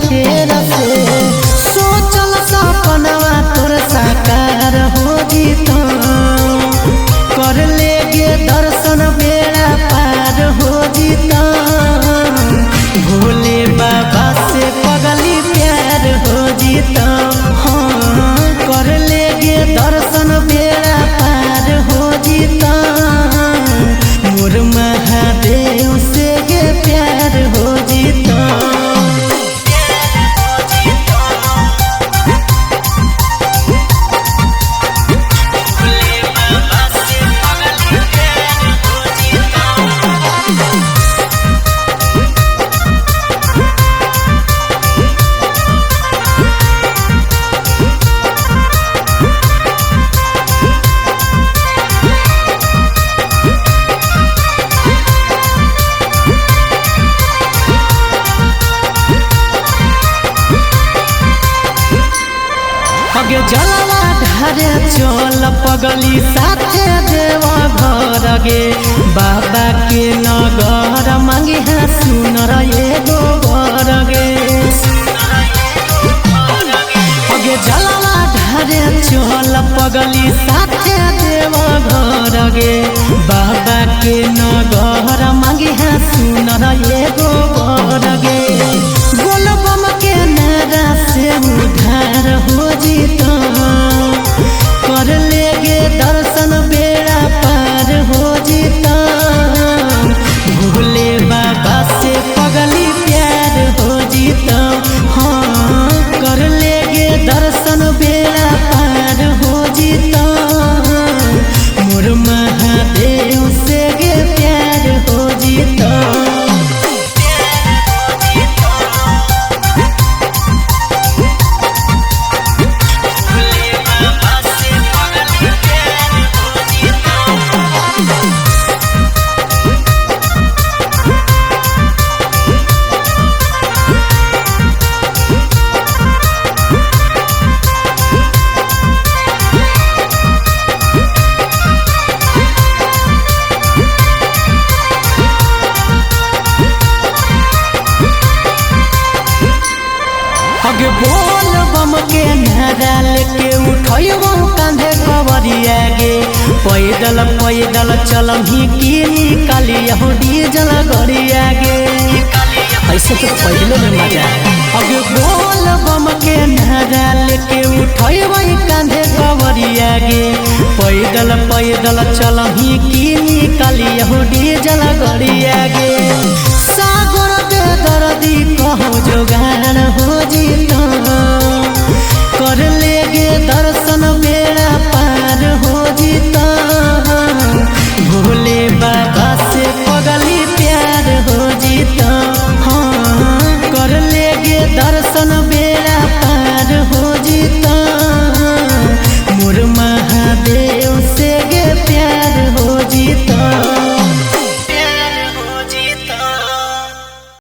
फेर से सोचल सपनवा तोर साकार हो जीता कर लेगे दर्शन बेड़ा पार हो जीता भोले बाबा से पगली प्यार हो जीता हाँ कर लेगे दर्शन बेड़ा पार हो जीता मोर महादेव से गे प्यार हो जीता। अगे जलवा ढारे चल पगली साथे देवा घर गे बाबा के नगर मांगे है सुनर एगो बर गे अगे जलवा ढारे चल पगली साथे देवा घर गे बाबा के नगर मांगे है सुनर एगो बर गे बोलबम के नारा से उधार हो जीता कर लेगे दर्शन बेड़ा पार हो जीता भोले बाबा से पगली प्यार हो जीता हाँ कर लेगे दर्शन बेड़ा पार हो जीता मोर महादेव से गे प्यार हो जीता। अगे बोल बम के नारा लेके उठो कांधे कवरिया गे पैदल पैदल चलही की निकाली डीजल गरिया गे ऐसे तो पैदल में मजा है। अगे बोल बम के नारा लेके उठो कांधे कवरिया गे पैदल पैदल चलही की निकाली डीजल गरिया गे सागर के दर्दी कहो जोगान हो जीता कर लेगे दर्शन बेड़ा पार हो जीता भोले बाबा से पगली प्यार हो जीता हाँ कर लेगे दर्शन बेड़ा पार हो जीता मोर महादेव